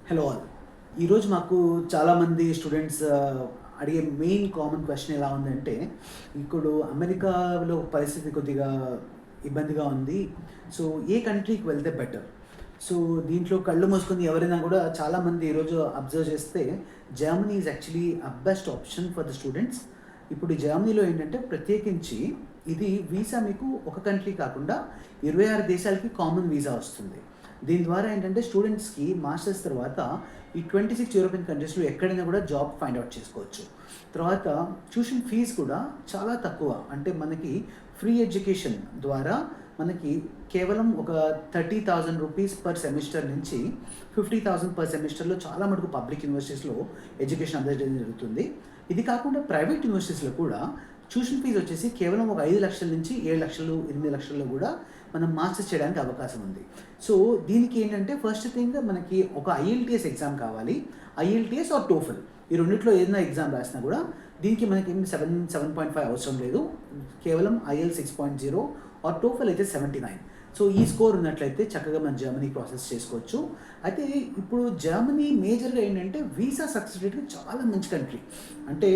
Hello all. ఈరోజు మాకు చాలామంది స్టూడెంట్స్ అడిగే మెయిన్ కామన్ క్వశ్చన్ ఎలా ఉందంటే, ఇప్పుడు అమెరికాలో పరిస్థితి కొద్దిగా ఇబ్బందిగా ఉంది. సో ఏ కంట్రీకి వెళ్తే బెటర్? సో దీంట్లో కళ్ళు మూసుకొని ఎవరైనా కూడా చాలామంది ఈరోజు అబ్జర్వ్ చేస్తే Germany is actually best option for the students. ఇప్పుడు ఈ జర్మనీలో ఏంటంటే ప్రత్యేకించి ఇది వీసా మీకు ఒక కంట్రీ కాకుండా 26 దేశాలకి కామన్ వీసా వస్తుంది. దీని ద్వారా ఏంటంటే స్టూడెంట్స్కి మాస్టర్స్ తర్వాత ఈ 26 యూరోపియన్ కంట్రీస్లో ఎక్కడైనా కూడా జాబ్ ఫైండ్ అవుట్ చేసుకోవచ్చు. తర్వాత ట్యూషన్ ఫీజ్ కూడా చాలా తక్కువ, అంటే మనకి ఫ్రీ ఎడ్యుకేషన్ ద్వారా మనకి కేవలం ఒక 30,000 రూపీస్ పర్ సెమిస్టర్ నుంచి 50,000 పర్ సెమిస్టర్లో చాలా మటుకు పబ్లిక్ యూనివర్సిటీస్లో ఎడ్యుకేషన్ అందజేయడం జరుగుతుంది. ఇది కాకుండా ప్రైవేట్ యూనివర్సిటీస్లో కూడా ట్యూషన్ ఫీజు వచ్చేసి కేవలం ఒక 5 లక్షల నుంచి 7 లక్షలు 8 లక్షల్లో కూడా మనం మాస్టర్స్ చేయడానికి అవకాశం ఉంది. సో దీనికి ఏంటంటే ఫస్ట్ థింగ్ మనకి ఒక ఐఎల్టీఎస్ ఎగ్జామ్ కావాలి. ఐఎల్టీఎస్ ఆర్ టోఫెల్, ఈ రెండిట్లో ఏదైనా ఎగ్జామ్ రాసినా కూడా దీనికి మనకి 7.5 అవసరం లేదు. కేవలం ఐఎల్ 6.0 ఆర్ టోఫెల్ అయితే 79. సో ఈ స్కోర్ ఉన్నట్లయితే చక్కగా మనం జర్మనీ ప్రాసెస్ చేసుకోవచ్చు. అయితే ఇప్పుడు జర్మనీ మేజర్గా ఏంటంటే వీసా సక్సెస్ రేట్ చాలా మంచి కంట్రీ. అంటే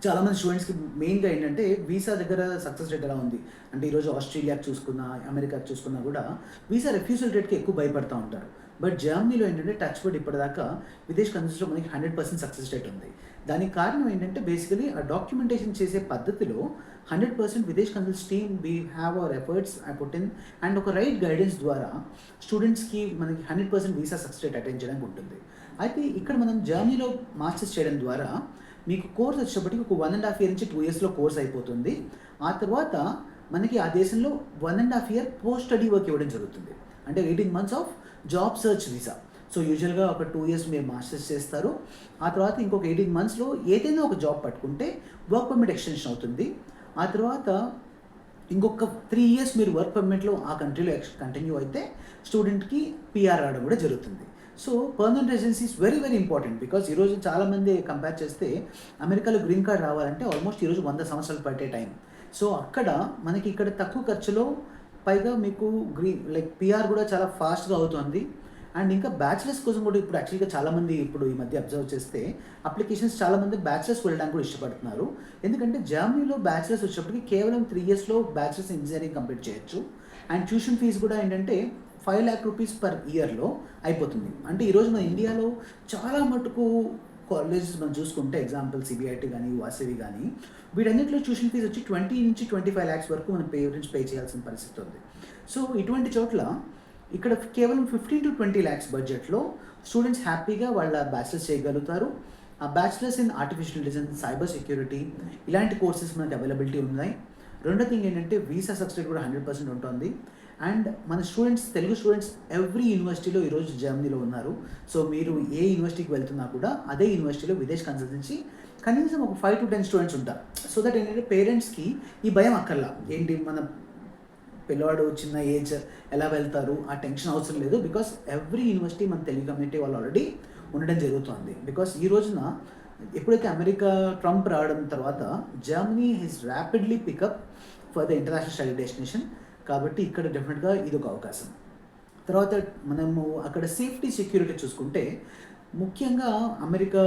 చాలామంది స్టూడెంట్స్కి మెయిన్గా ఏంటంటే వీసా దగ్గర సక్సెస్ రేట్ ఎలా ఉంది అంటే, ఈరోజు ఆస్ట్రేలియాకి చూసుకున్నా అమెరికాకి చూసుకున్నా కూడా వీసా రిఫ్యూజల్ రేట్కి ఎక్కువ భయపడుతూ ఉంటారు. బట్ జర్మనీలో ఏంటంటే టచ్ వుడ్ ఇప్పటిదాకా విదేశ్ కన్సల్స్లో మనకి 100% సక్సెస్ రేట్ ఉంది. దానికి కారణం ఏంటంటే బేసికలీ ఆ డాక్యుమెంటేషన్ చేసే పద్ధతిలో 100% Videsh Consuls team we have our efforts I put in and ఒక రైట్ గైడెన్స్ ద్వారా స్టూడెంట్స్కి మనకి 100% వీసా సక్సెస్ రేట్ అటెండ్ చేయడానికి ఉంటుంది. అయితే ఇక్కడ మనం జర్మనీలో మాస్టర్స్ చేయడం ద్వారా మీకు కోర్స్ వచ్చేటప్పటికి ఒక 1.5 ఇయర్ నుంచి 2 ఇయర్స్లో కోర్స్ అయిపోతుంది. ఆ తర్వాత మనకి ఆ దేశంలో 1.5 ఇయర్ పోస్ట్ స్టడీ వర్క్ ఇవ్వడం జరుగుతుంది. అంటే 18 months of job search visa. So యూజువల్గా ఒక 2 ఇయర్స్ మీరు మాస్టర్స్ చేస్తారు. ఆ తర్వాత ఇంకొక 18 monthsలో ఏదైనా ఒక జాబ్ పట్టుకుంటే వర్క్ పర్మిట్ ఎక్స్టెన్షన్ అవుతుంది. ఆ తర్వాత ఇంకొక 3 ఇయర్స్ మీరు వర్క్ పర్మిట్లో ఆ కంట్రీలో కంటిన్యూ అయితే స్టూడెంట్కి పిఆర్ రావడం కూడా జరుగుతుంది. So permanent residency is very very important. Because ఈరోజు చాలామంది కంపేర్ చేస్తే అమెరికాలో గ్రీన్ కార్డ్ రావాలంటే ఆల్మోస్ట్ ఈరోజు 100 సంవత్సరాలు పట్టే టైం. సో అక్కడ మనకి ఇక్కడ తక్కువ ఖర్చులో పైగా మీకు లైక్ పిఆర్ కూడా చాలా ఫాస్ట్గా అవుతుంది. అండ్ ఇంకా బ్యాచిలర్స్ కోసం కూడా ఇప్పుడు యాక్చువల్గా చాలామంది ఇప్పుడు ఈ మధ్య అబ్జర్వ్ చేస్తే అప్లికేషన్స్ చాలామంది బ్యాచిలర్స్ వెళ్ళడానికి కూడా ఇష్టపడుతున్నారు. ఎందుకంటే జర్మనీలో బ్యాచిలర్స్ వచ్చేప్పటికి కేవలం 3 ఇయర్స్లో బ్యాచిలర్స్ ఇంజనీరింగ్ కంప్లీట్ చేయొచ్చు. అండ్ ట్యూషన్ ఫీజు కూడా ఏంటంటే 5 lakh రూపీస్ పర్ ఇయర్లో అయిపోతుంది. అంటే ఈరోజు మన ఇండియాలో చాలా మటుకు కాలేజెస్ మనం చూసుకుంటే ఎగ్జాంపుల్ సిబిఐటి కానీ వాసవి కానీ వీటన్నిటిలో ట్యూషన్ ఫీజు వచ్చి 20 నుంచి 25 lakhs వరకు మనం పేరెంట్స్ పే చేయాల్సిన పరిస్థితి ఉంది. సో ఇటువంటి చోట్ల ఇక్కడ కేవలం 15 to 20 lakhs బడ్జెట్లో స్టూడెంట్స్ హ్యాపీగా వాళ్ళ బ్యాచిలర్స్ చేయగలుగుతారు. ఆ bachelors in artificial intelligence, cyber security ఇలాంటి కోర్సెస్ మనకి అవైలబిలిటీ ఉన్నాయి. రెండో థింగ్ ఏంటంటే వీసా సక్సెస్ రేట్ కూడా 100% ఉంటుంది. అండ్ మన స్టూడెంట్స్, తెలుగు స్టూడెంట్స్ ఎవ్రీ యూనివర్సిటీలో ఈరోజు జర్మనీలో ఉన్నారు. సో మీరు ఏ యూనివర్సిటీకి వెళ్తున్నా కూడా అదే యూనివర్సిటీలో విదేశ్ కన్సల్టెన్సీ కనీసం ఒక 5 to 10 స్టూడెంట్స్ ఉంటారు. సో దట్ ఏంటంటే పేరెంట్స్కి ఈ భయం అక్కర్లా, ఏంటి మన పిల్లవాడు చిన్న ఏజ్ ఎలా వెళ్తారు ఆ టెన్షన్ అవసరం లేదు. బికాస్ ఎవ్రీ యూనివర్సిటీ మన తెలుగు కమ్యూనిటీ వాళ్ళు ఆల్రెడీ ఉండడం జరుగుతుంది. బికాస్ ఈ రోజున ఎప్పుడైతే అమెరికా ట్రంప్ రావడం తర్వాత Germany has rapidly pick up for the international study destination. కాబట్టి ఇక్కడ డెఫినెట్గా ఇది ఒక అవకాశం. తర్వాత మనము అక్కడ సేఫ్టీ సెక్యూరిటీ చూసుకుంటే ముఖ్యంగా అమెరికా,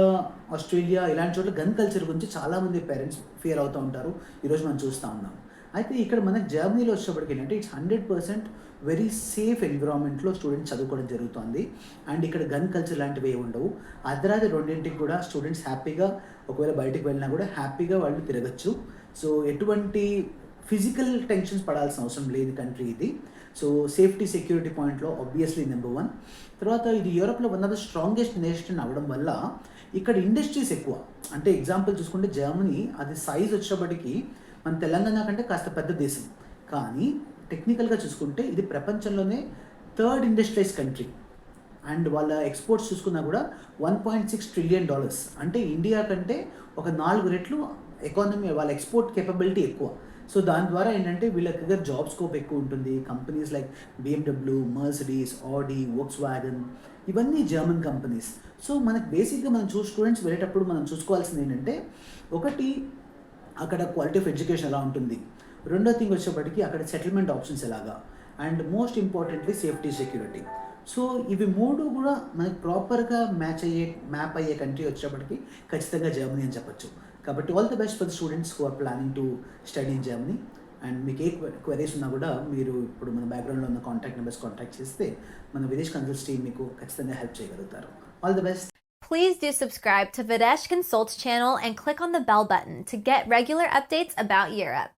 ఆస్ట్రేలియా ఇలాంటి చోట్ల గన్ కల్చర్ గురించి చాలామంది పేరెంట్స్ ఫియర్ అవుతూ ఉంటారు. ఈరోజు మనం చూస్తూ ఉన్నాం. అయితే ఇక్కడ మనకు జర్మనీలో వచ్చేప్పటికి ఏంటంటే ఇట్స్ 100% వెరీ సేఫ్ ఎన్విరాన్మెంట్లో స్టూడెంట్స్ చదువుకోవడం జరుగుతుంది. అండ్ ఇక్కడ గన్ కల్చర్ లాంటివి ఏమి ఉండవు. అర్ధరాత్రి 2ంటికి కూడా స్టూడెంట్స్ హ్యాపీగా ఒకవేళ బయటికి వెళ్ళినా కూడా హ్యాపీగా వాళ్ళు తిరగచ్చు. సో ఎటువంటి ఫిజికల్ టెన్షన్స్ పడాల్సిన అవసరం లేని కంట్రీ ఇది. సో సేఫ్టీ సెక్యూరిటీ పాయింట్లో ఆబ్వియస్లీ నెంబర్ 1. తర్వాత ఇది యూరోప్లో one of the strongest nation అవ్వడం వల్ల ఇక్కడ ఇండస్ట్రీస్ ఎక్కువ. అంటే ఎగ్జాంపుల్ చూసుకుంటే జర్మనీ అది సైజ్ వచ్చేప్పటికి మన తెలంగాణ కంటే కాస్త పెద్ద దేశం, కానీ టెక్నికల్గా చూసుకుంటే ఇది ప్రపంచంలోనే 3rd ఇండస్ట్రియలైజ్ కంట్రీ. అండ్ వాళ్ళ ఎక్స్పోర్ట్స్ చూసుకున్నా కూడా $1.6 trillion. అంటే ఇండియా కంటే ఒక 4 రెట్లు ఎకానమీ వాళ్ళ ఎక్స్పోర్ట్ కేపబిలిటీ ఎక్కువ. సో దాని ద్వారా ఏంటంటే వీళ్ళ దగ్గర జాబ్ స్కోప్ ఎక్కువ ఉంటుంది. కంపెనీస్ లైక్ BMW, మర్సిడీస్, ఆడి, వోక్స్వాగన్ ఇవన్నీ జర్మన్ కంపెనీస్. సో మనకు బేసిక్గా మనం స్టూడెంట్స్ వెళ్ళేటప్పుడు మనం చూసుకోవాల్సింది ఏంటంటే, ఒకటి అక్కడ క్వాలిటీ ఆఫ్ ఎడ్యుకేషన్ ఎలా ఉంటుంది, రెండో థింగ్ వచ్చేప్పటికి అక్కడ సెటిల్మెంట్ ఆప్షన్స్ ఎలాగా, and most importantly safety security. So ఇవి 3 కూడా మనకి ప్రాపర్‌గా మ్యాప్ అయ్యే కంట్రీ వచ్చేటప్పటికి ఖచ్చితంగా జర్మనీ అని చెప్పొచ్చు. కాబట్టి all the best for the students who are planning to study in Germany. And మీకు ఏ క్వెరీస్ ఉన్నా కూడా మీరు ఇప్పుడు మన బ్యాక్‌గ్రౌండ్‌లో ఉన్న కాంటాక్ట్ నంబర్స్ కాంటాక్ట్ చేస్తే మన విదేశ్ కన్సల్ట్స్ టీమ్ మీకు ఖచ్చితంగా హెల్ప్ చేయగలుగుతారు. All the best. Please do subscribe to Videsh Consults channel and click on the bell button to get regular updates about Europe.